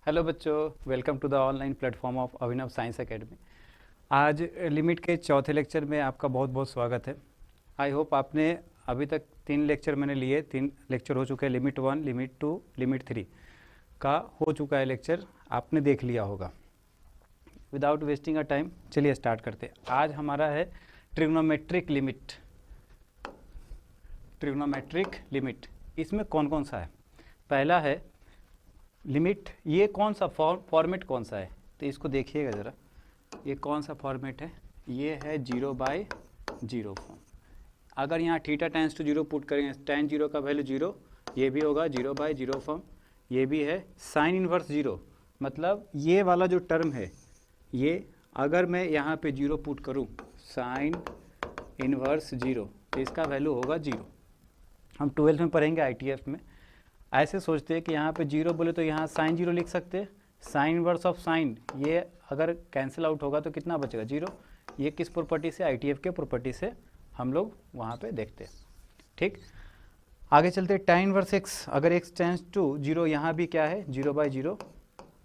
Hello बच्चों, welcome to the online platform of Abhinav science academy. आज limit के चौथे लेक्चर में आपका बहुत बहुत स्वागत है। आई होप आपने अभी तक 3 लेक्चर मैंने लिए, 3 लेक्चर हो चुके हैं। लिमिट 1, लिमिट 2, लिमिट 3 का हो चुका है लेक्चर, आपने देख लिया होगा। विदाउट वेस्टिंग अ टाइम चलिए स्टार्ट करते हैं। आज हमारा है ट्रिग्नोमेट्रिक लिमिट। ट्रिग्नोमेट्रिक लिमिट इसमें कौन कौन सा है? पहला है लिमिट। ये कौन सा फॉर्मेट कौन सा है? तो इसको देखिएगा ज़रा, ये कौन सा फॉर्मेट है? ये है 0/0 फॉर्म। अगर यहाँ थीटा टेंस टू 0 पुट करेंगे, tan 0 का वैल्यू 0, ये भी होगा 0/0 फॉर्म। ये भी है साइन इनवर्स 0, मतलब ये वाला जो टर्म है, ये अगर मैं यहाँ पे 0 पुट करूँ, साइन इनवर्स 0, तो इसका वैल्यू होगा 0। हम 12th में पढ़ेंगे ITF में। ऐसे सोचते हैं कि यहाँ पे 0 बोले तो यहाँ साइन 0 लिख सकते हैं। साइन इनवर्स ऑफ साइन, ये अगर कैंसिल आउट होगा तो कितना बचेगा? 0। ये किस प्रॉपर्टी से? ITF के प्रॉपर्टी से हम लोग वहाँ पे देखते हैं। ठीक, आगे चलते हैं। tan इनवर्स x, अगर x टेंस टू 0, यहाँ भी क्या है? 0/0।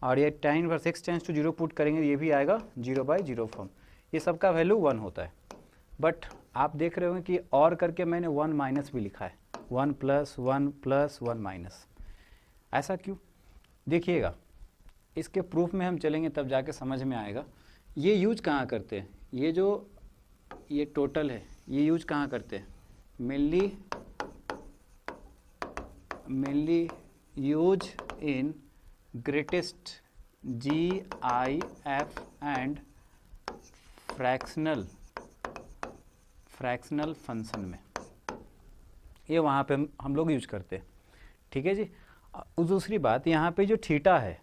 और ये tan inverse x tends to 0 put करेंगे, ये भी आएगा 0/0 फॉर्म। ये सबका वैल्यू 1 होता है। बट आप देख रहे होंगे कि और करके मैंने 1 माइनस भी लिखा है, 1 + 1 + 1 माइनस। ऐसा क्यों? देखिएगा, इसके प्रूफ में हम चलेंगे तब जाके समझ में आएगा। ये यूज कहाँ करते हैं? ये जो ये टोटल है, ये यूज कहाँ करते हैं? Mainly use in greatest GIF and fractional function में, ये वहाँ पे हम लोग यूज करते हैं। ठीक है जी। दूसरी बात, यहाँ पे जो थीटा है,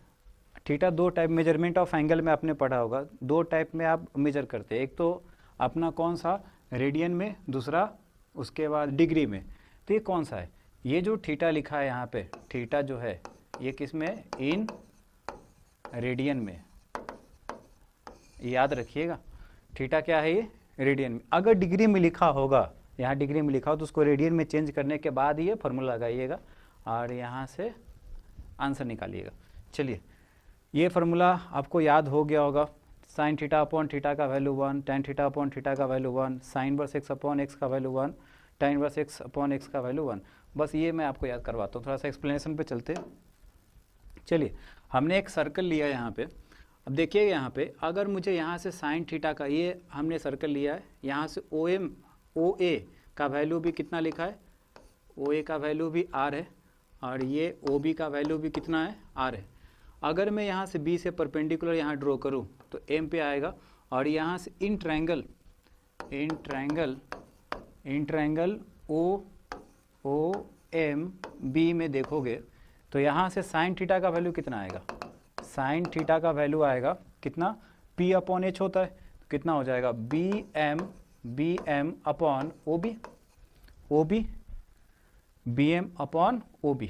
theta 2 type measurement of angle में आपने पढ़ा होगा। 2 टाइप में आप मेजर करते हैं, एक तो अपना कौन सा रेडियन में, दूसरा उसके बाद डिग्री में। तो ये कौन सा है? ये जो थीटा लिखा है यहाँ पे, थीटा जो है ये किस में? इन रेडियन में। याद रखिएगा, थीटा क्या है? ये रेडियन में। अगर डिग्री में लिखा होगा, यहाँ डिग्री में लिखा हो तो उसको रेडियन में चेंज करने के बाद ये फार्मूला लगाइएगा और यहाँ से आंसर निकालिएगा। चलिए, ये फार्मूला आपको याद हो गया होगा। साइन थीटा अपॉन थीटा का value 1, tan theta upon theta का value 1, sine inverse x upon x का value 1, tan inverse x upon x का वैल्यू 1। बस ये मैं आपको याद करवाता हूँ। थोड़ा सा एक्सप्लेनेशन पे चलते हैं। चलिए, हमने एक सर्कल लिया यहाँ पे। अब देखिए यहाँ पे, अगर मुझे यहाँ से साइन थीटा का, ये हमने सर्कल लिया है, यहाँ से OA का वैल्यू भी कितना लिखा है? OA का वैल्यू भी R है, और ये OB का वैल्यू भी कितना है? R है। अगर मैं यहाँ से B से परपेंडिकुलर यहाँ ड्रॉ करूँ तो M पे आएगा, और यहाँ से इन ट्रायंगल OMB में देखोगे तो यहाँ से साइन थीटा का वैल्यू कितना आएगा? साइन थीटा का वैल्यू आएगा कितना? P/H होता है, तो कितना हो जाएगा? BM upon OB।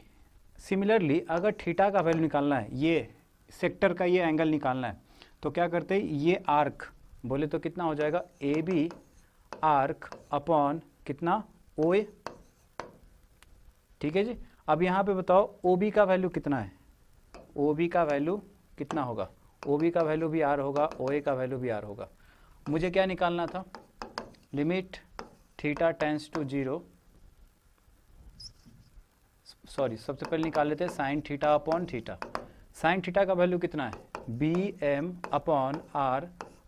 सिमिलरली अगर थीटा का वैल्यू निकालना है, ये सेक्टर का ये एंगल निकालना है, तो क्या करते हैं? ये आर्क बोले तो कितना हो जाएगा? AB आर्क अपॉन कितना? OA। ठीक है जी। अब यहाँ पे बताओ OB का वैल्यू कितना है? OB का वैल्यू कितना होगा? OB का वैल्यू भी R होगा, OA का वैल्यू भी R होगा। मुझे क्या निकालना था? Limit theta tends to 0, sorry, सबसे पहले निकाल लेते हैं sine theta upon theta. Sine theta का वैल्यू कितना है? BM अपॉन R,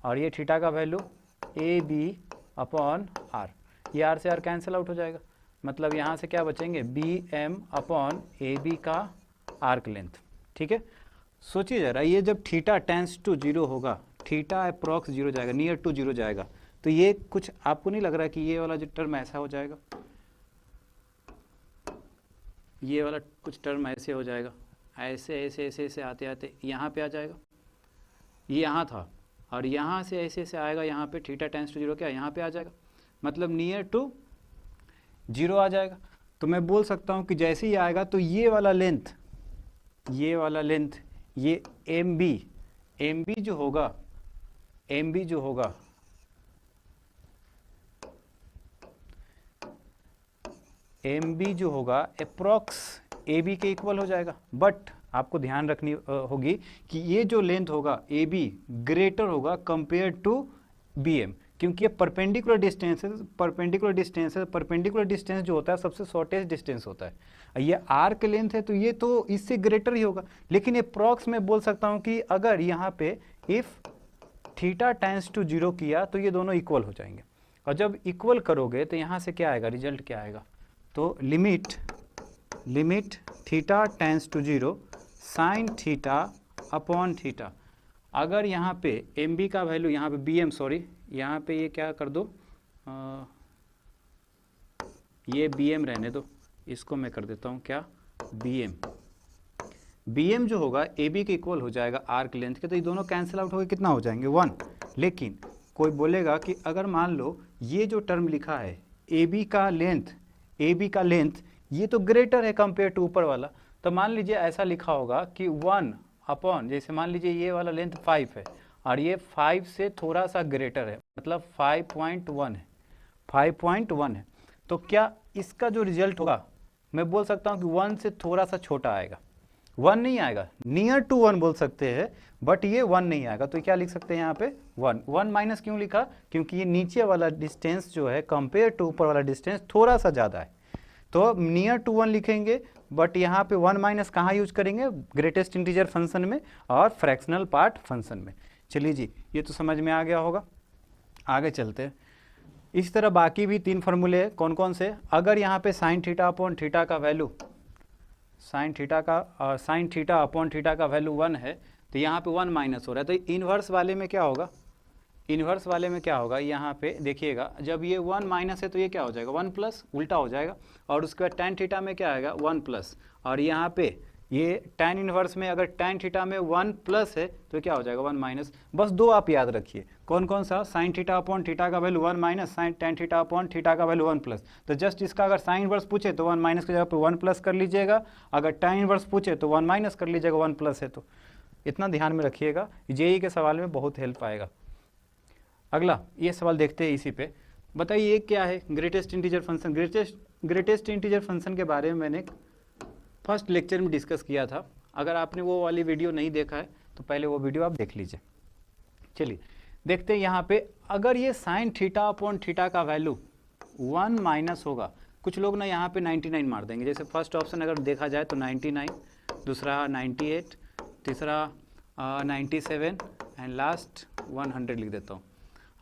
और ये थीटा का वैल्यू AB अपॉन R। ये R से R कैंसिल आउट हो जाएगा, मतलब यहाँ से क्या बचेंगे? BM अपॉन AB का आर्क लेंथ। ठीक है, सोचिए ज़रा, ये जब थीटा टेंस टू 0 होगा, थीटा अप्रॉक्स 0 जाएगा, नियर टू 0 जाएगा, तो ये कुछ आपको नहीं लग रहा कि ये वाला जो टर्म ऐसा हो जाएगा? ये वाला कुछ टर्म ऐसे हो जाएगा, ऐसे ऐसे ऐसे ऐसे आते आते यहाँ पे आ जाएगा। ये यहाँ था, और यहाँ से ऐसे ऐसे आएगा, यहाँ पे थीटा टेंस टू 0 क्या यहाँ पे आ जाएगा, मतलब नियर टू 0 आ जाएगा। तो मैं बोल सकता हूँ कि जैसे ही आएगा तो ये वाला लेंथ, ये MB जो होगा, एम बी जो होगा अप्रॉक्स ए बी के इक्वल हो जाएगा, बट आपको ध्यान रखनी होगी कि ये जो लेंथ होगा ए बी ग्रेटर होगा कंपेयर टू बी एम, क्योंकि ये परपेंडिकुलर डिस्टेंस है। परपेंडिकुलर डिस्टेंस जो होता है सबसे शॉर्टेस्ट डिस्टेंस होता है। ये आर्क लेंथ है तो ये तो इससे ग्रेटर ही होगा, लेकिन अप्रॉक्स में बोल सकता हूँ कि अगर यहाँ पे इफ थीटा टेंड्स टू 0 किया तो ये दोनों इक्वल हो जाएंगे, और जब इक्वल करोगे तो यहाँ से क्या आएगा, रिजल्ट क्या आएगा, तो limit theta tends to 0 sine theta upon theta. अगर यहाँ पे एम बी का वैल्यू, यहाँ पे बी एम, सॉरी यहाँ पे ये क्या कर दो, ये बी एम रहने दो, इसको मैं कर देता हूँ क्या, बी एम जो होगा ए बी के इक्वल हो जाएगा आर्क लेंथ के, तो ये दोनों कैंसिल आउट होकर कितना हो जाएंगे 1। लेकिन कोई बोलेगा कि अगर मान लो ये जो टर्म लिखा है ए बी का लेंथ ये तो ग्रेटर है कंपेयर टू ऊपर वाला, तो मान लीजिए ऐसा लिखा होगा कि 1 अपॉन, जैसे मान लीजिए ये वाला लेंथ 5 है और ये 5 से थोड़ा सा ग्रेटर है, मतलब 5.1 है, 5.1 है, तो क्या इसका जो रिजल्ट होगा मैं बोल सकता हूँ कि 1 से थोड़ा सा छोटा आएगा, 1 नहीं आएगा, नियर टू 1 बोल सकते हैं, बट ये 1 नहीं आएगा। तो क्या लिख सकते हैं यहाँ पे 1 माइनस क्यों लिखा, क्योंकि ये नीचे वाला डिस्टेंस जो है कंपेयर टू ऊपर वाला डिस्टेंस थोड़ा सा ज़्यादा है, तो नियर टू 1 लिखेंगे, बट यहाँ पे 1 माइनस कहाँ यूज करेंगे, ग्रेटेस्ट इंटीजर फंक्शन में और फ्रैक्शनल पार्ट फंक्शन में। चलिए जी, ये तो समझ में आ गया होगा, आगे चलते हैं। इस तरह बाकी भी 3 फार्मूले कौन कौन से, अगर यहाँ पे साइन थीटा अपॉन थीटा का value, sign theta upon theta का वैल्यू 1 है, तो यहाँ पे 1 माइनस हो रहा है, तो इन्वर्स वाले में क्या होगा, यहाँ पे देखिएगा जब ये 1 माइनस है तो ये क्या हो जाएगा 1 प्लस, उल्टा हो जाएगा, और उसके बाद tan थीटा में क्या आएगा 1 प्लस, और यहाँ पे ये tan इन्वर्स में अगर tan थीटा में 1 प्लस है तो क्या हो जाएगा 1 माइनस। बस 2 आप याद रखिए, कौन कौन सा, साइन थीटा अपॉन थीटा का value 1 minus, tan theta upon theta का वैल्यू 1 प्लस। तो जस्ट इसका अगर साइन इन्वर्स पूछे तो 1 माइनस की जगह पे 1 प्लस कर लीजिएगा, अगर tan इन्वर्स पूछे तो 1 माइनस कर लीजिएगा, 1 प्लस है तो। इतना ध्यान में रखिएगा, जेईई के सवाल में बहुत हेल्प आएगा। अगला ये सवाल देखते हैं इसी पे, बताइए ये क्या है, greatest integer function. Greatest integer function के बारे में मैंने फर्स्ट लेक्चर में डिस्कस किया था, अगर आपने वो वाली वीडियो नहीं देखा है तो पहले वो वीडियो आप देख लीजिए। चलिए देखते हैं यहाँ पे, अगर ये साइन थीटा अपॉन थीटा का वैल्यू 1 माइनस होगा, कुछ लोग ना यहाँ पे 99 मार देंगे, जैसे फर्स्ट ऑप्शन अगर देखा जाए तो 99, दूसरा 98, तीसरा 97 एंड लास्ट 100 लिख देता हूँ।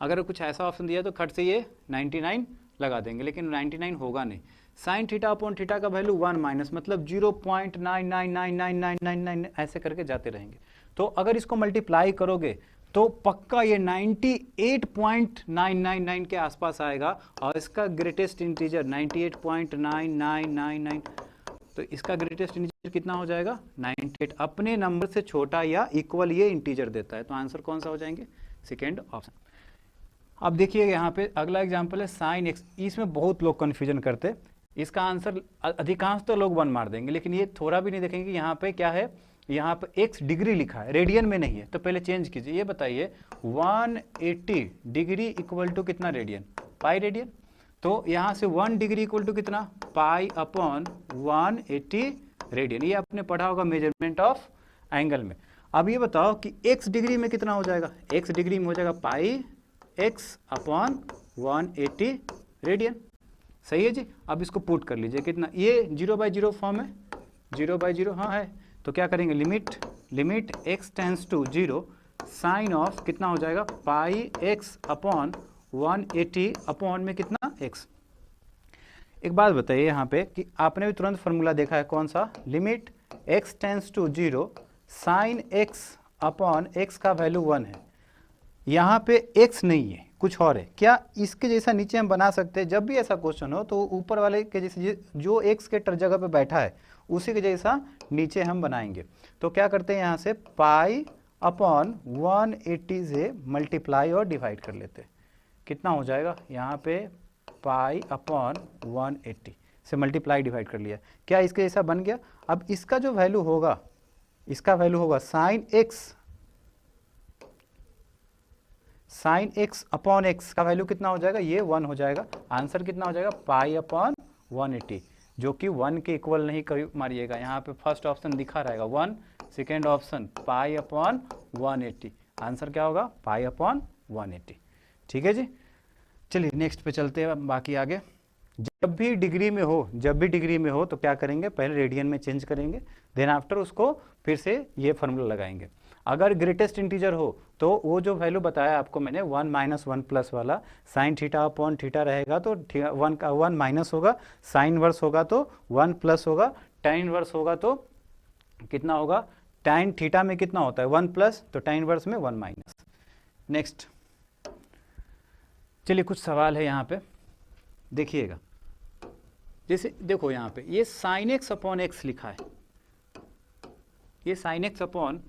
अगर कुछ ऐसा ऑप्शन दिया तो खट से ये 99 लगा देंगे, लेकिन 99 होगा नहीं। साइन थीटा अपॉन थीटा का वैल्यू 1 माइनस, मतलब 0.999999 ऐसे करके जाते रहेंगे। तो अगर इसको मल्टीप्लाई करोगे तो पक्का ये 98.999 के आसपास आएगा, और इसका ग्रेटेस्ट इंटीजर 98.9999, तो इसका ग्रेटेस्ट इंटीजर कितना हो जाएगा 98, अपने नंबर से छोटा या इक्वल ये इंटीजर देता है, तो आंसर कौन सा हो जाएंगे, सेकेंड ऑप्शन। अब देखिए यहाँ पे अगला एग्जांपल है साइन एक्स, इसमें बहुत लोग कन्फ्यूजन करते, इसका आंसर अधिकांश तो लोग 1 मार देंगे, लेकिन ये थोड़ा भी नहीं देखेंगे। यहाँ पे क्या है, यहाँ पे x डिग्री लिखा है, रेडियन में नहीं है, तो पहले चेंज कीजिए। ये बताइए 180 डिग्री इक्वल टू कितना रेडियन, पाई रेडियन, तो यहाँ से 1 डिग्री इक्वल टू कितना, पाई अपॉन 180 रेडियन। ये आपने पढ़ा होगा मेजरमेंट ऑफ एंगल में। अब ये बताओ कि x डिग्री में कितना हो जाएगा, x डिग्री में हो जाएगा पाई x अपॉन 180 रेडियन, सही है जी। अब इसको पुट कर लीजिए, कितना, ये 0/0 फॉर्म है, 0/0 हाँ है, तो क्या करेंगे, limit x tends to 0 sine of कितना हो जाएगा, पाई x अपॉन 180 अपॉन में कितना x। एक बात बताइए यहाँ पे कि आपने भी तुरंत फॉर्मूला देखा है, कौन सा, limit x tends to 0 sine x upon x का वैल्यू 1 है, यहाँ पे x नहीं है कुछ और है। क्या इसके जैसा नीचे हम बना सकते हैं, जब भी ऐसा क्वेश्चन हो तो ऊपर वाले के जैसे जो x के जगह पे बैठा है उसी के जैसा नीचे हम बनाएंगे। तो क्या करते हैं, यहाँ से पाई अपॉन 180 से मल्टीप्लाई और डिवाइड कर लेते हैं, कितना हो जाएगा, यहाँ पे पाई अपॉन 180 से मल्टीप्लाई डिवाइड कर लिया, क्या इसके जैसा बन गया। अब इसका जो वैल्यू होगा, इसका वैल्यू होगा साइन x अपॉन x का वैल्यू कितना हो जाएगा, ये 1 हो जाएगा, आंसर कितना हो जाएगा, पाई अपॉन 180, जो कि 1 के इक्वल नहीं मारिएगा, यहाँ पे फर्स्ट ऑप्शन दिखा रहेगा 1, second option pi upon 180, answer क्या होगा पाई अपॉन 180। ठीक है जी, चलिए नेक्स्ट पे चलते हैं बाकी आगे। जब भी डिग्री में हो तो क्या करेंगे, पहले रेडियन में चेंज करेंगे, देन आफ्टर उसको फिर से ये फार्मूला लगाएंगे। अगर ग्रेटेस्ट इंटीजर हो तो वो जो वैल्यू बताया आपको मैंने 1 माइनस 1 प्लस वाला साइन थीटा अपॉन थीटा रहेगा, तो 1 का 1 माइनस होगा, साइन इनवर्स होगा तो 1 प्लस होगा, tan इनवर्स होगा तो कितना होगा, tan थीटा में कितना होता है 1 प्लस, तो tan इनवर्स में 1 माइनस। नेक्स्ट चलिए कुछ सवाल है यहाँ पे देखिएगा, जैसे देखो यहाँ पे ये साइन एक्स अपॉन एक्स लिखा है, ये साइन एक्स अपॉन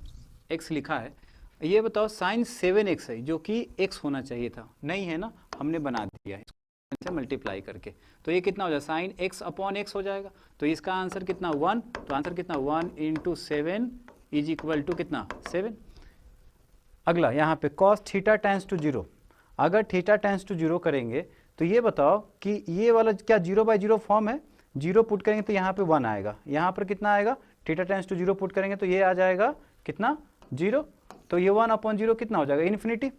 एक्स लिखा है, ये बताओ साइन 7x है जो कि x होना चाहिए था, नहीं है ना, हमने बना दिया है इससे मल्टीप्लाई करके, तो ये कितना हो जाएगा साइन x अपॉन एक्स हो जाएगा, तो इसका आंसर कितना 1, तो आंसर कितना 1 इंटू 7 इज इक्वल टू कितना 7। अगला यहाँ पे कॉस थीटा टेंस टू 0, अगर थीटा टेंस टू 0 करेंगे तो ये बताओ कि ये वाला क्या 0/0 फॉर्म है, 0 पुट करेंगे तो यहाँ पे 1 आएगा, यहाँ पर कितना आएगा, थीटा टेंस टू 0 पुट करेंगे तो ये आ जाएगा कितना 0, तो ये 1/0 कितना हो जाएगा इन्फिनिटी,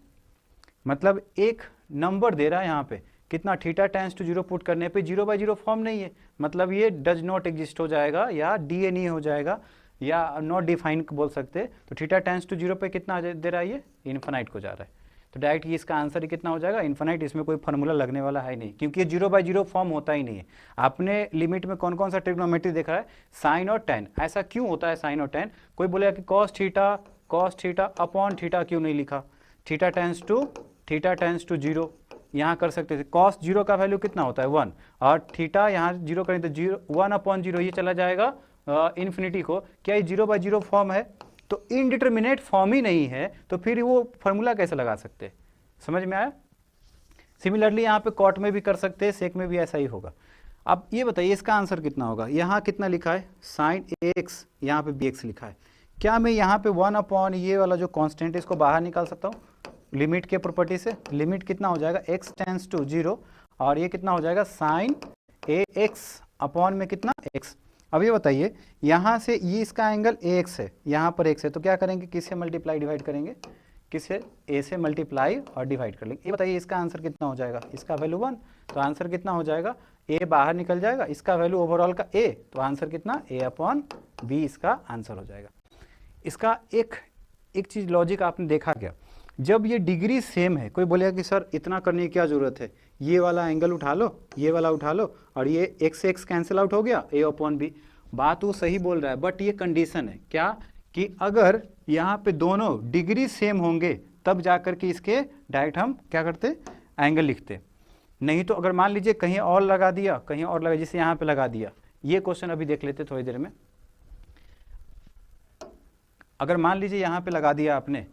मतलब एक नंबर दे रहा है यहाँ पे कितना, थीटा टेंस टू 0 पुट करने पे 0/0 फॉर्म नहीं है, मतलब ये डज नॉट एग्जिस्ट हो जाएगा या डी नहीं हो जाएगा या नॉट डिफाइन बोल सकते, तो थीटा टेंस टू 0 पे कितना दे रहा है, ये इन्फिनाइट को जा रहा है, तो डायरेक्ट ये इसका आंसर ही कितना हो जाएगा इन्फिनाइट, इसमें कोई फार्मूला लगने वाला है नहीं, क्योंकि ये 0/0 फॉर्म होता ही नहीं है। आपने लिमिट में कौन कौन सा ट्रिग्नोमेट्री देखा है, साइन और टेन, ऐसा क्यों होता है साइन और टेन, कोई बोलेगा कि कॉस थीटा अपॉन थीटा क्यों नहीं लिखा, थीटा टेंस टू 0 यहाँ कर सकते थे, कॉस 0 का वैल्यू कितना होता है 1, और थीटा यहाँ 0 करें तो 1/0 ये चला जाएगा इन्फिनिटी को, क्या ये 0/0 फॉर्म है, तो इनडिटर्मिनेट फॉर्म ही नहीं है, तो फिर वो फार्मूला कैसे लगा सकते हैं, समझ में आया। सिमिलरली यहाँ पे कॉट में भी कर सकते हैं, सेक में भी ऐसा ही होगा। अब ये बताइए इसका आंसर कितना होगा, यहाँ कितना लिखा है साइन एक्स, यहाँ पे bx लिखा है, क्या मैं यहाँ पे 1 अपॉन ये वाला जो कांस्टेंट है इसको बाहर निकाल सकता हूँ लिमिट के प्रॉपर्टी से, लिमिट कितना हो जाएगा x टेंस टू 0 और ये कितना हो जाएगा साइन ax अपॉन में कितना x। अब ये बताइए यहाँ से ये इसका एंगल ax है, यहाँ पर x है, तो क्या करेंगे किससे मल्टीप्लाई डिवाइड करेंगे, किससे a से मल्टीप्लाई और डिवाइड कर लेंगे। ये बताइए इसका आंसर कितना हो जाएगा, इसका वैल्यू 1, तो आंसर कितना हो जाएगा a बाहर निकल जाएगा, इसका वैल्यू ओवरऑल का a, तो आंसर कितना a अपॉन b इसका आंसर हो जाएगा। इसका एक चीज़ लॉजिक आपने देखा क्या, जब ये डिग्री सेम है, कोई बोलेगा कि सर इतना करने की क्या ज़रूरत है, ये वाला एंगल उठा लो, ये वाला उठा लो और ये x से x कैंसिल आउट हो गया a अपॉन b, बात वो सही बोल रहा है, बट ये कंडीशन है क्या कि अगर यहाँ पे दोनों डिग्री सेम होंगे तब जा कर के इसके डायरेक्ट हम क्या करते एंगल लिखते, नहीं तो अगर मान लीजिए कहीं और लगा दिया, कहीं और लगा, जैसे यहाँ पे लगा दिया, ये क्वेश्चन अभी देख लेते थोड़ी देर में। अगर मान लीजिए यहाँ पे लगा दिया आपने,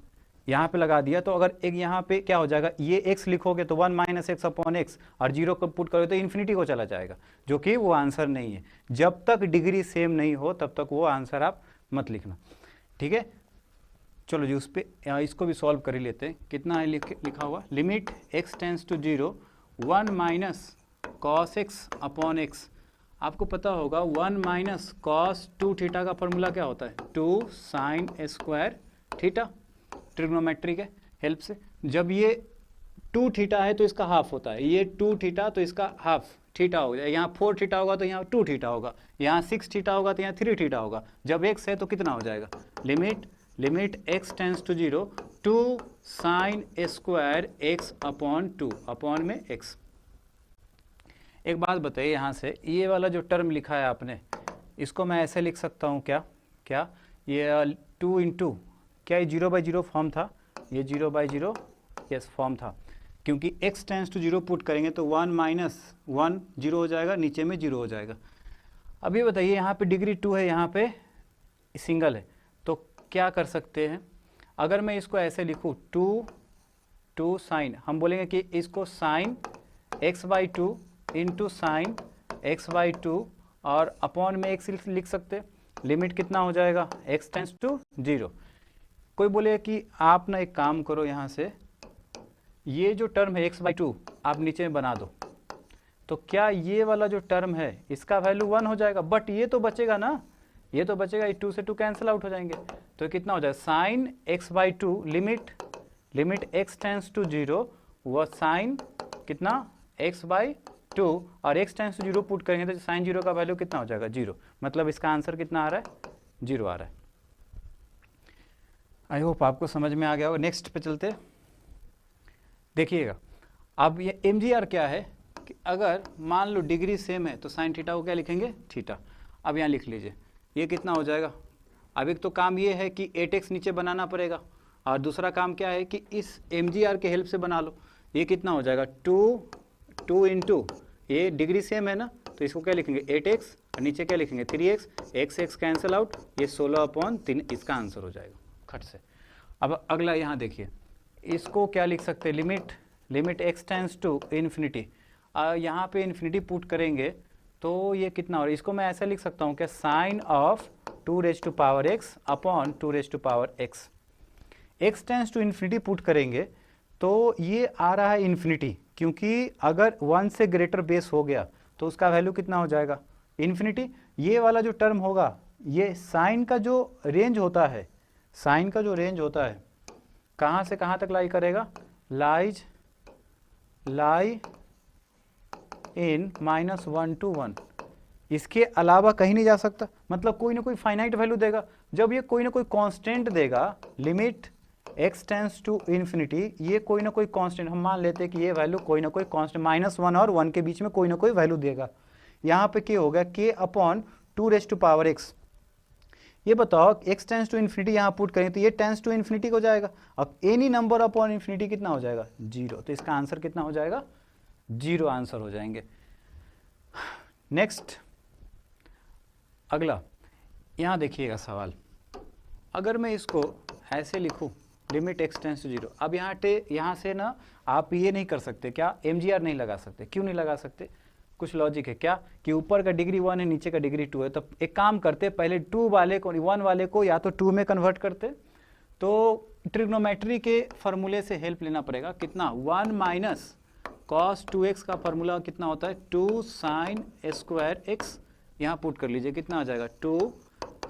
यहाँ पे लगा दिया, तो अगर एक यहाँ पे क्या हो जाएगा, ये x लिखोगे तो 1 माइनस एक्स अपॉन एक्स, और 0 को पुट करोगे तो इन्फिनिटी को चला जाएगा, जो कि वो आंसर नहीं है। जब तक डिग्री सेम नहीं हो तब तक वो आंसर आप मत लिखना, ठीक है। चलो जी उस पर इसको भी सॉल्व कर ही लेते हैं, कितना है लिखा हुआ, limit x tends to 0 1 minus cos x upon x, आपको पता होगा 1 माइनस कॉस 2 थीटा का फॉर्मूला क्या होता है 2 साइन स्क्वायर थीटा, ट्रिग्नोमेट्री के हेल्प से। जब ये 2 थीटा है तो इसका हाफ होता है, ये 2 थीटा तो इसका हाफ थीटा हो जाएगा, यहाँ 4 थीटा होगा तो यहाँ 2 थीटा होगा, यहाँ 6 थीटा होगा तो यहाँ 3 थीटा होगा। जब x है तो कितना हो जाएगा, limit x tends to 0 2 sine square x upon 2 upon में x। एक बात बताइए, यहाँ से ये वाला जो टर्म लिखा है आपने, इसको मैं ऐसे लिख सकता हूँ क्या ये 2 इंटू, क्या ये 0/0 फॉर्म था, ये 0/0 यस फॉर्म था, क्योंकि x टेंस टू 0 पुट करेंगे तो 1 माइनस 1 0 हो जाएगा, नीचे में 0 हो जाएगा। अब ये बताइए यहाँ पे डिग्री 2 है, यहाँ पे सिंगल है, तो क्या कर सकते हैं, अगर मैं इसको ऐसे लिखूँ 2 साइन, हम बोलेंगे कि इसको sign x/2 into sine x/2 और अपॉन में x लिख सकते, लिमिट कितना हो जाएगा x टेंस टू 0। कोई बोले कि आप ना एक काम करो, यहाँ से ये जो टर्म है x/2 आप नीचे में बना दो, तो क्या ये वाला जो टर्म है इसका वैल्यू 1 हो जाएगा, बट ये तो बचेगा ना, ये तो बचेगा, ये 2 से 2 कैंसिल आउट हो जाएंगे, तो कितना हो जाएगा sine x by 2 limit x tends to 0 व साइन कितना x बाई 2 और x टेंस टू 0 पुट करेंगे तो साइन 0 का वैल्यू कितना हो जाएगा 0, मतलब इसका आंसर कितना आ रहा है 0 आ रहा है। आई होप आपको समझ में आ गया होगा। नेक्स्ट पे चलते, देखिएगा अब ये MGR क्या है कि अगर मान लो डिग्री सेम है तो साइन थीटा को क्या लिखेंगे थीटा। अब यहाँ लिख लीजिए ये कितना हो जाएगा, अब एक तो काम ये है कि 8x नीचे बनाना पड़ेगा और दूसरा काम क्या है कि इस MGR के हेल्प से बना लो। ये कितना हो जाएगा 2 इंटू, ये डिग्री सेम है ना तो इसको क्या लिखेंगे 8x और नीचे क्या लिखेंगे 3x, x कैंसिल आउट, ये 16/3 इसका आंसर हो जाएगा खट से। अब अगला यहाँ देखिए, इसको क्या लिख सकते हैं limit x tends to infinity, यहाँ पे इन्फिनिटी पुट करेंगे तो ये कितना हो रहा है, इसको मैं ऐसा लिख सकता हूँ क्या sine of 2⁻x upon 2⁻x। x tends to infinity put करेंगे तो ये आ रहा है इन्फिनिटी, क्योंकि अगर 1 से ग्रेटर बेस हो गया तो उसका वैल्यू कितना हो जाएगा इन्फिनिटी। ये वाला जो टर्म होगा, ये साइन का जो रेंज होता है, साइन का जो रेंज होता है कहाँ से कहाँ तक लाई करेगा, लाई इन -1 to 1, इसके अलावा कहीं नहीं जा सकता, मतलब कोई ना कोई फाइनाइट वैल्यू देगा। जब ये कोई ना कोई कांस्टेंट देगा, limit x tends to infinity, ये कोई ना कोई कांस्टेंट, हम मान लेते हैं कि ये वैल्यू कोई ना कोई कांस्टेंट -1 और 1 के बीच में कोई ना कोई वैल्यू देगा। यहाँ पे क्या होगा k अपॉन 2⁻x। ये बताओ x टेंस टू इन्फिनिटी यहाँ पुट करें तो ये टेंस टू इन्फिनिटी हो जाएगा, अब एनी नंबर अपॉन इन्फिनिटी कितना हो जाएगा 0, तो इसका आंसर कितना हो जाएगा 0 आंसर हो जाएंगे। नेक्स्ट अगला, यहाँ देखिएगा सवाल, अगर मैं इसको ऐसे लिखूँ लिमिट x टेंस टू 0, अब यहाँ से ना आप ये नहीं कर सकते, क्या MGR नहीं लगा सकते। क्यों नहीं लगा सकते, कुछ लॉजिक है क्या कि ऊपर का डिग्री 1 है नीचे का डिग्री 2 है, तो एक काम करते पहले 2 वाले को 1 वाले को या तो 2 में कन्वर्ट करते, तो ट्रिग्नोमेट्री के फॉर्मूले से हेल्प लेना पड़ेगा। कितना 1 माइनस cos 2x का फॉर्मूला कितना होता है 2 साइन स्क्वायर x, यहाँ पुट कर लीजिए कितना आ जाएगा 2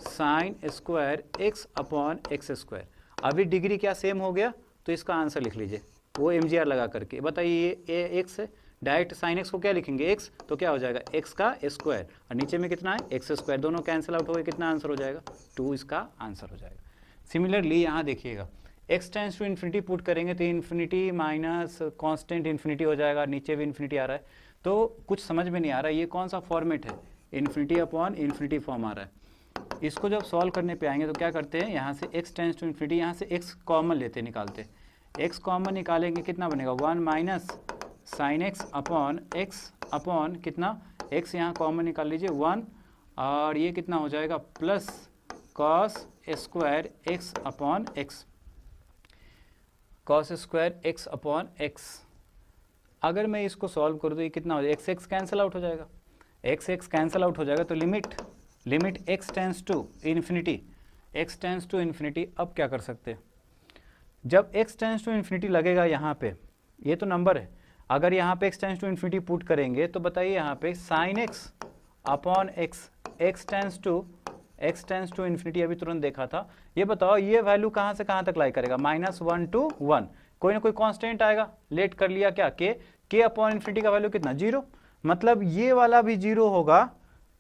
sine square x upon x square. अभी डिग्री क्या सेम हो गया तो इसका आंसर लिख लीजिए वो MGR लगा करके। बताइए ये x है, डायरेक्ट साइन x को क्या लिखेंगे x, तो क्या हो जाएगा x का स्क्वायर और नीचे में कितना है x स्क्वायर, दोनों कैंसिल आउट हो गए, कितना आंसर हो जाएगा 2, इसका आंसर हो जाएगा। सिमिलरली यहाँ देखिएगा x tends to infinity put करेंगे तो इन्फिनिटी माइनस कांस्टेंट इन्फिनिटी हो जाएगा, नीचे भी इन्फिनिटी आ रहा है, तो कुछ समझ में नहीं आ रहा है ये कौन सा फॉर्मेट है, इन्फिनिटी अपॉन इन्फिनिटी फॉर्म आ रहा है। इसको जब सॉल्व करने पे आएंगे तो क्या करते हैं, यहाँ से x टेंस टू इन्फिनिटी, यहाँ से x कॉमन लेते निकालते, x कॉमन निकालेंगे कितना बनेगा 1 minus sine x upon x upon कितना x, यहाँ कॉमन निकाल लीजिए 1 और ये कितना हो जाएगा plus cos square x upon x, cos square x upon x। अगर मैं इसको सॉल्व करूँ तो ये कितना हो जाएगा x कैंसिल आउट हो जाएगा, x कैंसिल आउट हो जाएगा, तो limit x tends to infinity. अब क्या कर सकते हैं, जब x टेंस टू इन्फिनिटी लगेगा यहाँ पे, ये तो नंबर है, अगर यहाँ पे x tends to infinity put करेंगे तो बताइए यहाँ पे sine x upon x tends to infinity अभी तुरंत देखा था। ये बताओ ये वैल्यू कहाँ से कहाँ तक लाई करेगा -1 to 1, कोई ना कोई कांस्टेंट आएगा, लेट कर लिया क्या k अपॉन इन्फिनिटी का वैल्यू कितना 0, मतलब ये वाला भी 0 होगा,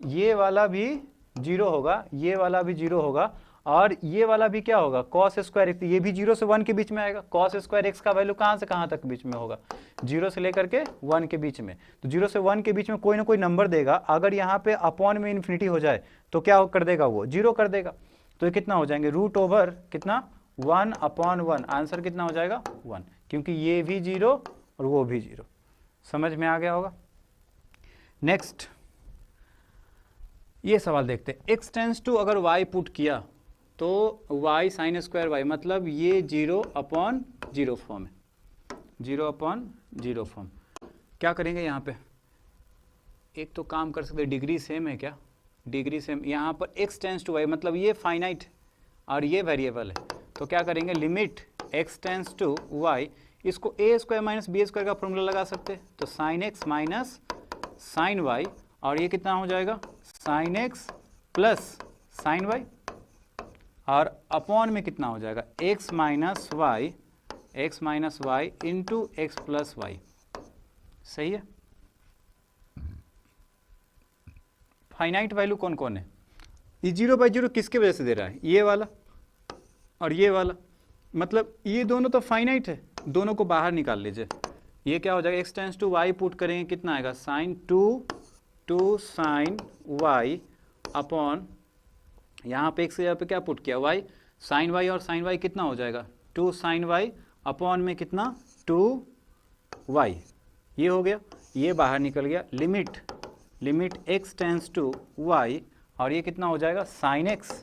ये वाला भी 0 होगा, ये वाला भी 0 होगा और ये वाला भी क्या होगा कॉस स्क्वायर x, ये भी 0 से 1 के बीच में आएगा। कॉस स्क्वायर x का वैल्यू कहाँ से कहाँ तक बीच में होगा 0 से लेकर के 1 के बीच में, तो 0 से 1 के बीच में कोई ना कोई नंबर देगा, अगर यहाँ पे अपॉन में इन्फिनिटी हो जाए तो क्या कर देगा वो 0 कर देगा, तो ये कितना हो जाएंगे √ कितना 1/1, आंसर कितना हो जाएगा 1, क्योंकि ये भी 0 और वो भी 0। समझ में आ गया होगा। नेक्स्ट ये सवाल देखते हैं, x टेंस टू अगर y पुट किया तो y साइन स्क्वायर y, मतलब ये 0/0 फॉर्म है, 0/0 फॉर्म। क्या करेंगे यहाँ पे, एक तो काम कर सकते, डिग्री सेम है क्या, डिग्री सेम, यहाँ पर x टेंस टू y, मतलब ये फाइनाइट और ये वेरिएबल है, तो क्या करेंगे limit x tends to y, इसको a square minus b square का फॉर्मूला लगा सकते हैं, तो sine x minus sine y, और ये कितना हो जाएगा sine x plus sine y, और अपॉन में कितना हो जाएगा x minus y into x plus y. सही है। फाइनाइट वैल्यू कौन कौन है? ये 0/0 किसके वजह से दे रहा है? ये वाला और ये वाला, मतलब ये दोनों तो फाइनाइट है, दोनों को बाहर निकाल लीजिए। ये क्या हो जाएगा, x tends to y put करेंगे, कितना आएगा साइन 2 साइन वाई अपॉन, यहाँ पे एक्स पे क्या पुट किया वाई, साइन वाई, और साइन वाई कितना हो जाएगा 2 साइन वाई अपॉन में कितना 2 वाई। ये हो गया, ये बाहर निकल गया। Limit x tends to y, और ये कितना हो जाएगा sine x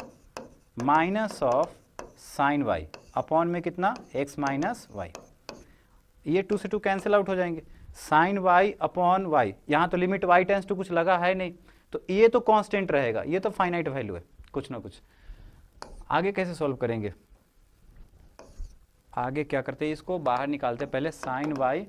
minus of sine y upon में कितना एक्स माइनस वाई। ये 2 से 2 कैंसिल आउट हो जाएंगे, साइन वाई अपॉन वाई, यहाँ तो लिमिट वाई टेंस टू कुछ लगा है नहीं, तो ये तो कांस्टेंट रहेगा, ये तो फाइनाइट वैल्यू है कुछ ना कुछ। आगे कैसे सॉल्व करेंगे? आगे क्या करते हैं, इसको बाहर निकालते हैं। पहले साइन वाई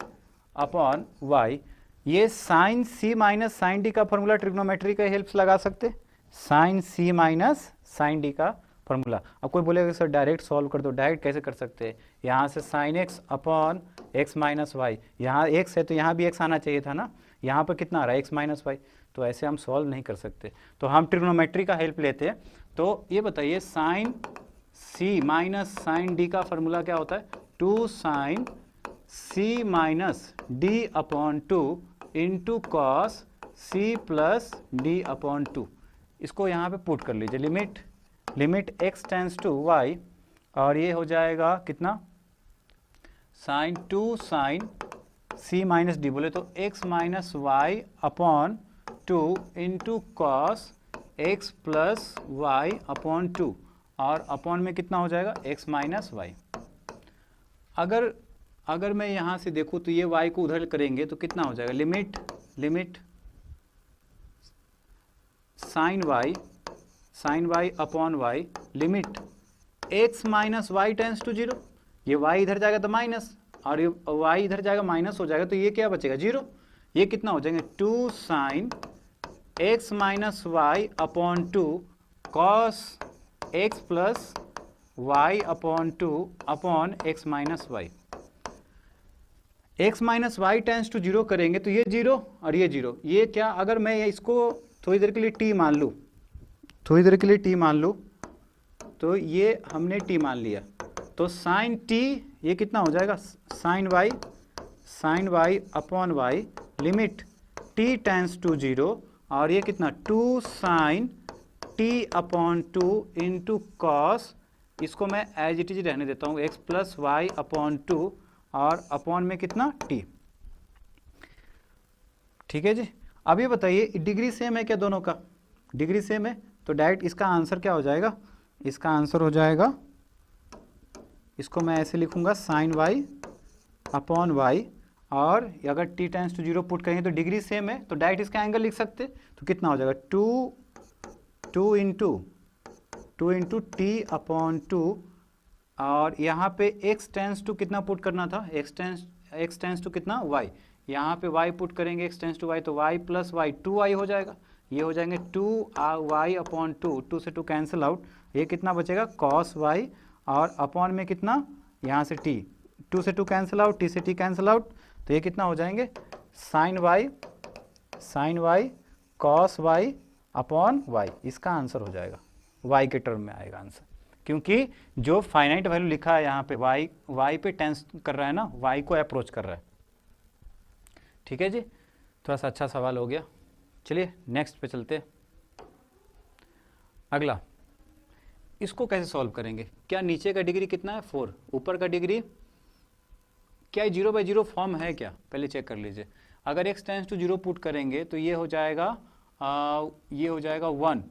अपॉन वाई, ये sign C minus sine D का फॉर्मूला ट्रिग्नोमेट्री का हेल्प से लगा सकते, sign C minus sine D का फॉर्मूला। अब कोई बोलेगा सर डायरेक्ट सॉल्व कर दो, डायरेक्ट कैसे कर सकते हैं? यहाँ से sine x upon x minus y, यहाँ एक्स है तो यहाँ भी एक्स आना चाहिए था ना, यहाँ पर कितना आ रहा है एक्स माइनस वाई, तो ऐसे हम सॉल्व नहीं कर सकते, तो हम ट्रिग्नोमेट्री का हेल्प लेते हैं। तो ये बताइए sine C minus sine D का फॉर्मूला क्या होता है, 2 sine C minus D upon 2 into cos C plus D upon 2। इसको यहाँ पे पुट कर लीजिए, limit x tends to y, और ये हो जाएगा कितना sine 2 sine C minus D, बोले तो x minus y upon 2 into cos x plus y upon 2, और अपॉन में कितना हो जाएगा एक्स माइनस वाई। अगर मैं यहाँ से देखूँ तो ये y को उधर करेंगे तो कितना हो जाएगा, limit sine y upon y, limit x minus y tends to 0, ये y इधर जाएगा तो माइनस, और ये y इधर जाएगा माइनस हो जाएगा, तो ये क्या बचेगा 0। ये कितना हो जाएंगे 2 sine x minus y upon 2 cos x plus y upon 2 upon x minus y. x minus y tends to 0 करेंगे तो ये 0 और ये 0, ये क्या, अगर मैं इसको थोड़ी देर के लिए t मान लूँ, तो ये हमने t मान लिया, तो साइन t ये कितना हो जाएगा sine y upon y, limit t tends to 0, और ये कितना 2 sine t upon 2 into cos, इसको मैं एज इट इज रहने देता हूँ x प्लस वाई अपॉन 2, और अपॉन में कितना t। ठीक है जी। अब ये बताइए डिग्री सेम है क्या दोनों का? डिग्री सेम है तो डायरेक्ट इसका आंसर क्या हो जाएगा, इसका आंसर हो जाएगा, इसको मैं ऐसे लिखूंगा साइन वाई अपॉन वाई, और अगर t टेंस टू 0 पुट करेंगे तो डिग्री सेम है तो डायरेक्ट इसका एंगल लिख सकते, तो कितना हो जाएगा 2 इंटू t अपॉन 2, और यहाँ पे x टेंस टू कितना पुट करना था, x टेंस टू कितना y, यहाँ पे y पुट करेंगे x टेंस टू y, तो y प्लस वाई 2y हो जाएगा, ये हो जाएंगे 2y अपॉन 2 से 2 कैंसिल आउट, ये कितना बचेगा cos y, और अपॉन में कितना यहाँ से t, 2 से 2 कैंसिल आउट, t से t कैंसिल आउट, तो ये कितना हो जाएंगे sine y cos y upon y। इसका आंसर हो जाएगा y के टर्म में आएगा आंसर, क्योंकि जो फाइनाइट वैल्यू लिखा है यहाँ पे y पे टेंस कर रहा है ना, y को अप्रोच कर रहा है। ठीक है जी, थोड़ा सा अच्छा सवाल हो गया। चलिए नेक्स्ट पे चलते हैं। अगला, इसको कैसे सॉल्व करेंगे? क्या नीचे का डिग्री कितना है 4, ऊपर का डिग्री क्या 0/0 फॉर्म है क्या, पहले चेक कर लीजिए। अगर x टेंस टू 0 पुट करेंगे तो ये हो जाएगा 1,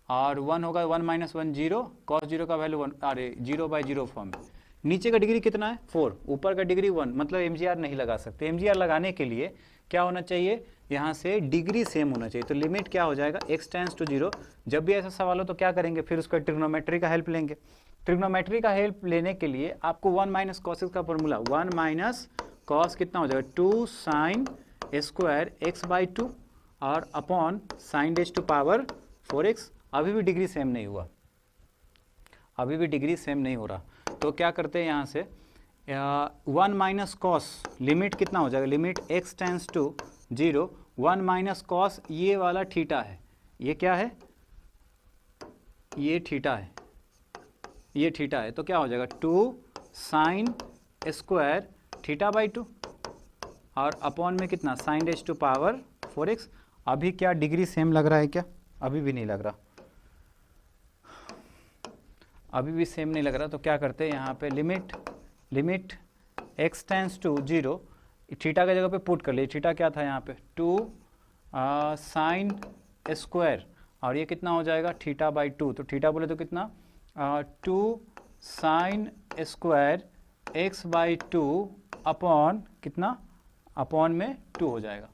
और 1 होगा 1 माइनस 1 0, कॉस 0 का वैल्यू 1, अरे 0/0 फॉर्म है। नीचे का डिग्री कितना है 4, ऊपर का डिग्री 1, मतलब MGR नहीं लगा सकते। MGR लगाने के लिए क्या होना चाहिए, यहाँ से डिग्री सेम होना चाहिए, तो लिमिट क्या हो जाएगा x टेंस टू 0। जब भी ऐसा सवाल हो तो क्या करेंगे, फिर उसका ट्रिग्नोमेट्री का हेल्प लेंगे। ट्रिग्नोमेट्री का हेल्प लेने के लिए आपको 1 माइनस कॉस का फॉर्मूला, 1 माइनस कॉस कितना हो जाएगा 2 साइन स्क्वायर x/2, और upon sine raise to power 4x। अभी भी डिग्री सेम नहीं हुआ, अभी भी डिग्री सेम नहीं हो रहा। तो क्या करते हैं यहाँ से 1 माइनस कॉस, लिमिट कितना हो जाएगा, limit x tends to 0, 1 minus cos ये वाला थीटा है, ये क्या है, ये थीटा है, ये थीटा है, तो क्या हो जाएगा 2 साइन स्क्वायर थीटा बाई 2 और अपॉन में कितना sign raise to power 4x। अभी क्या डिग्री सेम लग रहा है क्या, अभी भी नहीं लग रहा, अभी भी सेम नहीं लग रहा। तो क्या करते हैं यहाँ पे limit x tends to 0, theta की जगह पे पुट कर लिए, थीटा क्या था यहाँ पे 2 साइन स्क्वायर और ये कितना हो जाएगा थीटा बाई 2, तो थीटा बोले तो कितना 2 sine square x by 2 upon कितना, अपॉन में 2 हो जाएगा,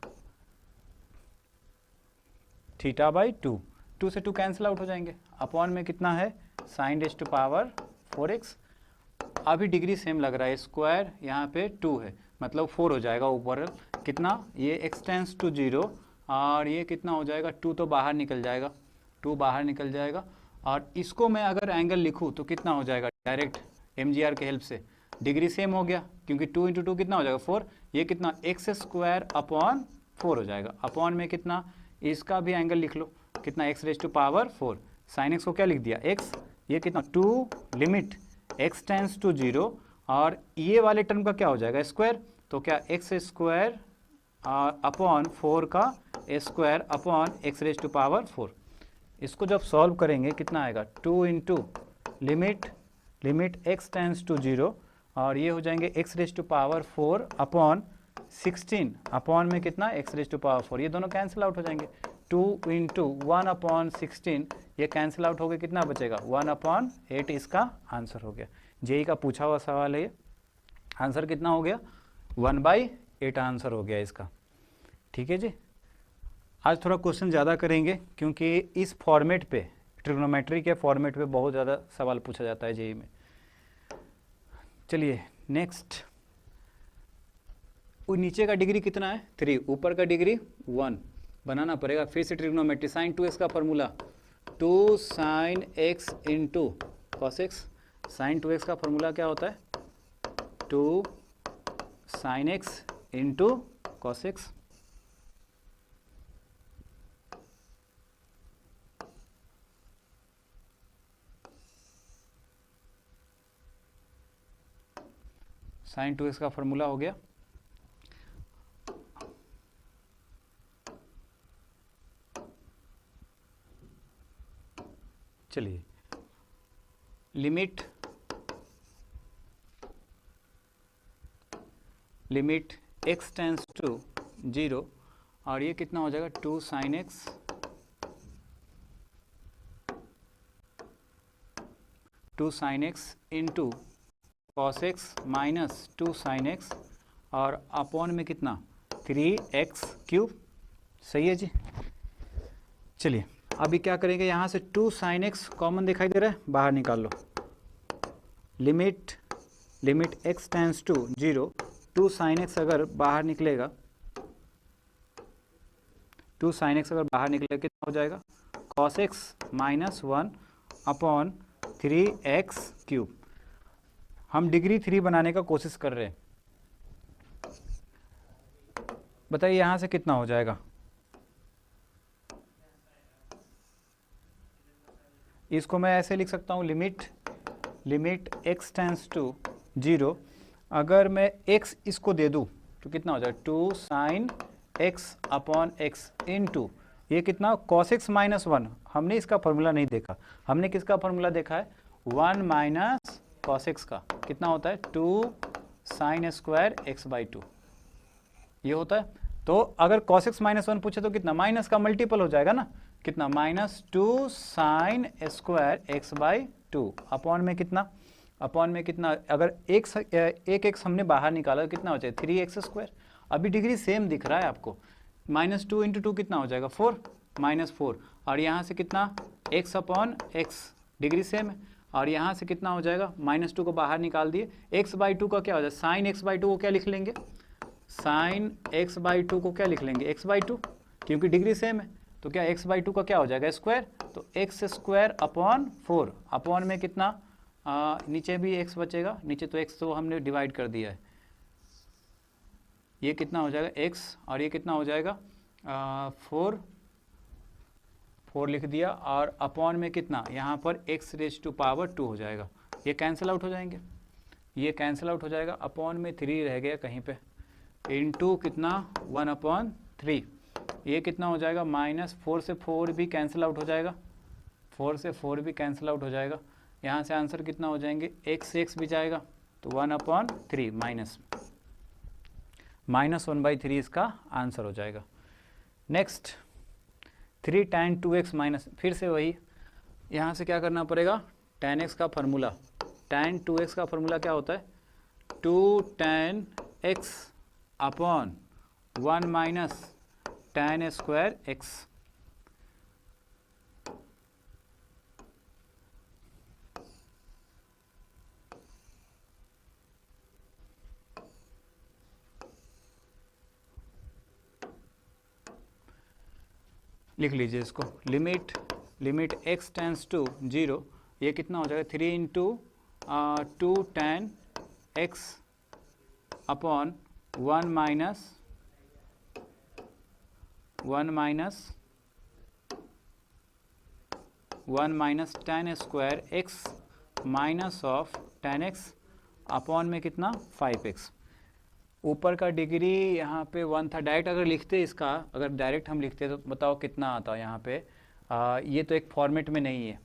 थीटा बाई 2, 2 से 2 कैंसिल आउट हो जाएंगे, अपॉन में कितना है sign raise to power 4x। अभी डिग्री सेम लग रहा है, स्क्वायर यहाँ पे 2 है मतलब 4 हो जाएगा ऊपर, कितना ये x टेंस टू 0 और ये कितना हो जाएगा 2 तो बाहर निकल जाएगा, 2 बाहर निकल जाएगा। और इसको मैं अगर एंगल लिखूँ तो कितना हो जाएगा, डायरेक्ट MGR के हेल्प से डिग्री सेम हो गया, क्योंकि 2 इंटू 2 कितना हो जाएगा 4, ये कितना x स्क्वायर अपॉन 4 हो जाएगा, अपॉन में कितना, इसका भी एंगल लिख लो, कितना x raise to power 4, sine x को क्या लिख दिया x, ये कितना 2 लिमिट x टेंस टू 0 और ये वाले टर्म का क्या हो जाएगा स्क्वायर, तो क्या x स्क्वायर अपॉन 4 का square upon x raise to power 4। इसको जब सॉल्व करेंगे कितना आएगा 2 into limit x tends to 0 और ये हो जाएंगे x raise to power 4 upon 16 upon में कितना x रेज टू पावर 4, ये दोनों कैंसिल आउट हो जाएंगे, 2 इंटू 1 अपॉन 16 ये कैंसिल आउट हो गया, कितना बचेगा 1 अपॉन 8, इसका आंसर हो गया। जेई का पूछा हुआ सवाल है ये, आंसर कितना हो गया 1/8 आंसर हो गया इसका। ठीक है जी, आज थोड़ा क्वेश्चन ज़्यादा करेंगे क्योंकि इस फॉर्मेट पे, ट्रिग्नोमेट्री के फॉर्मेट पे बहुत ज़्यादा सवाल पूछा जाता है जेई में। चलिए नेक्स्ट, नीचे का डिग्री कितना है 3, ऊपर का डिग्री 1 बनाना पड़ेगा। फिर से ट्रिग्नोमेट्री, साइन 2x का formula 2 sine x into cos x, sine 2x का फॉर्मूला क्या होता है 2 sine x into cos x। Sine 2x का फॉर्मूला हो गया, चलिए लिमिट x टेंस टू 0 और ये कितना हो जाएगा 2 sine x into cos x minus 2 sine x और अपॉन में कितना 3x क्यूब। सही है जी। चलिए अभी क्या करेंगे, यहाँ से 2 साइन x कॉमन दिखाई दे रहा है, बाहर निकाल लो, limit x tends to 0, 2 sine x अगर बाहर निकलेगा, 2 साइन x अगर बाहर निकलेगा कितना हो जाएगा cos x minus 1 upon 3x cube. हम डिग्री 3 बनाने का कोशिश कर रहे हैं, बताइए यहाँ से कितना हो जाएगा, इसको मैं ऐसे लिख सकता हूँ, लिमिट x टेंस टू 0, अगर मैं x इसको दे दूँ तो कितना हो जाएगा 2 sine x upon x into ये कितना cos x माइनस 1, हमने इसका फॉर्मूला नहीं देखा, हमने किसका फॉर्मूला देखा है 1 माइनस cos x का, कितना होता है 2 साइन स्क्वायर x बाई 2, ये होता है। तो अगर cos x माइनस 1 पूछे तो कितना, माइनस का मल्टीपल हो जाएगा ना, कितना minus 2 sine square x by 2 upon में कितना, अगर एक x हमने बाहर निकाला तो कितना हो जाएगा 3x स्क्वायर। अभी डिग्री सेम दिख रहा है आपको, माइनस 2 इंटू 2 कितना हो जाएगा 4 माइनस 4 और यहाँ से कितना x upon x, degree same है, और यहाँ से कितना हो जाएगा माइनस 2 को बाहर निकाल दिए, x बाई 2 का क्या हो जाएगा साइन x बाई 2 को क्या लिख लेंगे, साइन x बाई 2 को क्या लिख लेंगे x बाई 2, क्योंकि डिग्री सेम है। तो क्या x/2 का क्या हो जाएगा स्क्वायर, तो x² अपॉन 4, अपॉन में कितना नीचे भी x बचेगा, नीचे तो x तो हमने डिवाइड कर दिया है, ये कितना हो जाएगा x और ये कितना हो जाएगा 4 लिख दिया, और अपॉन में कितना यहाँ पर x⁻² हो जाएगा, ये कैंसिल आउट हो जाएंगे, ये कैंसिल आउट हो जाएगा, अपॉन में 3 रह गया कहीं पे, इनटू कितना 1/3, ये कितना हो जाएगा -4 से 4 भी कैंसिल आउट हो जाएगा, 4 से 4 भी कैंसिल आउट हो जाएगा, यहाँ से आंसर कितना हो जाएंगे x भी जाएगा, तो 1/3 -1/3 इसका आंसर हो जाएगा। नेक्स्ट 3 tan 2x माइनस, फिर से वही, यहाँ से क्या करना पड़ेगा, tan x का फार्मूला, tan 2x का फार्मूला क्या होता है 2 tan x upon 1 minus tan square x। लिख लीजिए इसको, लिमिट x टेंस टू 0, ये कितना हो जाएगा 3 into 2 tan x upon 1 minus tan square x minus of tan x upon में कितना 5x। ऊपर का डिग्री यहाँ पे 1 था, डायरेक्ट अगर लिखते इसका, अगर डायरेक्ट हम लिखते तो बताओ कितना आता यहाँ पे, ये तो एक फॉर्मेट में नहीं है,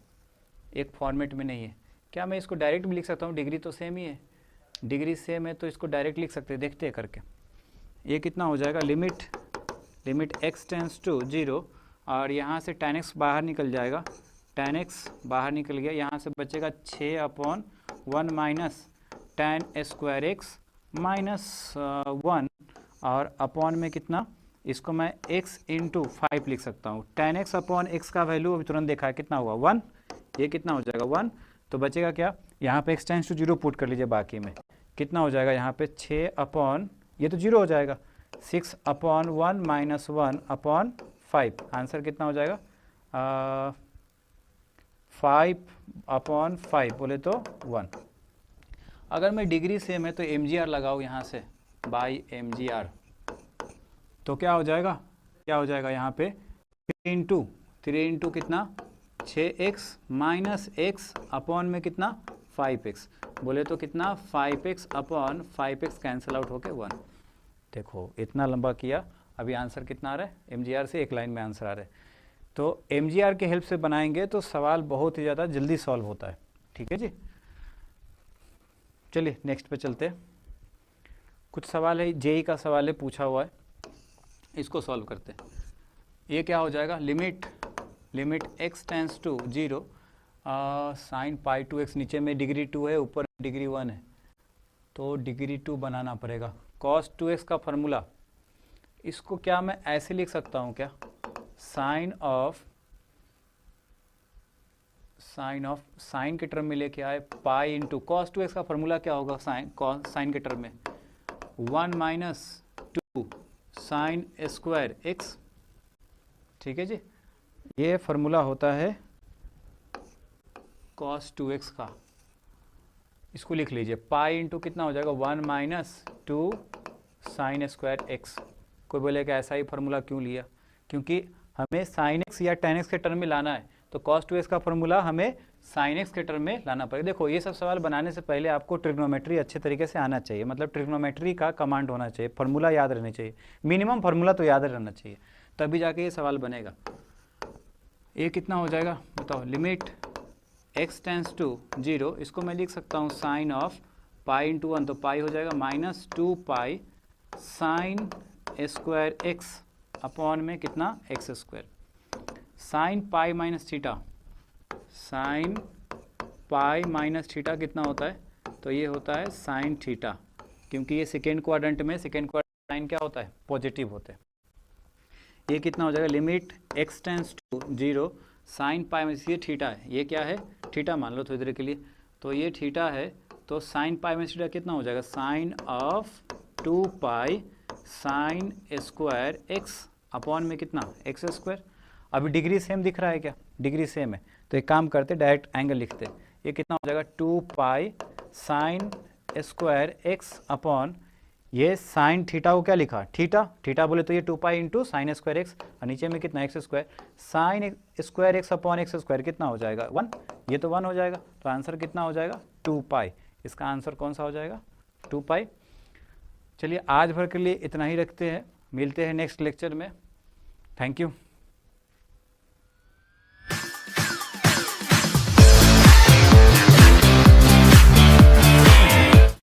एक फॉर्मेट में नहीं है, क्या मैं इसको डायरेक्ट भी लिख सकता हूँ, डिग्री तो सेम ही है, डिग्री सेम है तो इसको डायरेक्ट लिख सकते हैं, देखते हैं करके। ये कितना हो जाएगा लिमिट x टेंस टू 0, और यहाँ से tan x बाहर निकल जाएगा, tan x बाहर निकल गया, यहाँ से बचेगा 6/1 minus tan square x minus 1, और अपॉन में कितना, इसको मैं x इंटू 5 लिख सकता हूँ, tan x अपॉन x का वैल्यू अभी तुरंत देखा है कितना हुआ 1, ये कितना हो जाएगा 1, तो बचेगा क्या, यहाँ पे x टेंस टू 0 पुट कर लीजिए, बाकी में कितना हो जाएगा यहाँ पे 6 अपॉन, ये तो 0 हो जाएगा, 6/1 माइनस 1/5, आंसर कितना हो जाएगा 5/5 बोले तो 1। अगर मैं डिग्री सेम है तो mgr लगाऊँ यहाँ से बाई mgr, तो क्या हो जाएगा यहाँ पे 3 इंटू कितना 6x माइनस x अपॉन में कितना 5x, बोले तो कितना 5x upon 5x cancel out होके 1। देखो इतना लंबा किया, अभी आंसर कितना आ रहा है mgr से एक लाइन में आंसर आ रहा है, तो mgr के हेल्प से बनाएंगे तो सवाल बहुत ही ज़्यादा जल्दी सॉल्व होता है, ठीक है जी। चलिए नेक्स्ट पे चलते हैं, कुछ सवाल है जेई का सवाल है पूछा हुआ है, इसको सॉल्व करते हैं। ये क्या हो जाएगा limit x tends to 0 sine pi 2x, नीचे में डिग्री 2 है ऊपर डिग्री 1 है, तो डिग्री 2 बनाना पड़ेगा, cos 2x का फार्मूला, इसको क्या मैं ऐसे लिख सकता हूँ क्या, साइन के टर्म में लेके आए पाई इंटू cos 2x का फार्मूला क्या होगा साइन के टर्म में 1 माइनस 2 साइन स्क्वायर x, ठीक है जी, ये फार्मूला होता है cos 2x का, इसको लिख लीजिए, पाई इंटू कितना हो जाएगा 1 माइनस 2 साइन स्क्वायर x। कोई बोलेगा ऐसा ही फार्मूला क्यों लिया, क्योंकि हमें साइन x या tan x के टर्म में लाना है, तो cos 2x का फार्मूला हमें sin x के टर्म में लाना पड़ेगा। देखो ये सब सवाल बनाने से पहले आपको ट्रिग्नोमेट्री अच्छे तरीके से आना चाहिए, मतलब ट्रिग्नोमेट्री का कमांड होना चाहिए, फार्मूला याद रहना चाहिए, मिनिमम फार्मूला तो याद रहना चाहिए, तभी जाके ये सवाल बनेगा। ये कितना हो जाएगा बताओ, लिमिट x टेंस टू 0, इसको मैं लिख सकता हूँ साइन ऑफ पाई इंटू 1, तो पाई हो जाएगा minus 2 pi sine square x upon में कितना x square, sign pi minus theta, sign pi minus theta कितना होता है, तो ये होता है साइन थीटा, क्योंकि ये सेकेंड क्वाड्रेंट में साइन क्या होता है पॉजिटिव होते हैं। ये कितना हो जाएगा limit x tends to 0 sine pi minus, ये थीटा है, ये क्या है थीटा मान लो थोड़ी देर के लिए, तो ये थीटा है, तो साइन पाई माइनस थीटा कितना हो जाएगा sine of 2 pi sine square x upon में कितना एक्स स्क्वायर। अभी डिग्री सेम दिख रहा है क्या, डिग्री सेम है तो एक काम करते डायरेक्ट एंगल लिखते, ये कितना हो जाएगा 2 pi sine square x upon ये साइन थीटा को क्या लिखा थीटा, थीटा बोले तो ये 2 pi into sine square x और नीचे में कितना x square, sine square x upon x square कितना हो जाएगा 1, ये तो 1 हो जाएगा तो आंसर कितना हो जाएगा 2 पाई। इसका आंसर कौन सा हो जाएगा 2 पाई। चलिए आज भर के लिए इतना ही रखते हैं, मिलते हैं नेक्स्ट लेक्चर में। Thank you.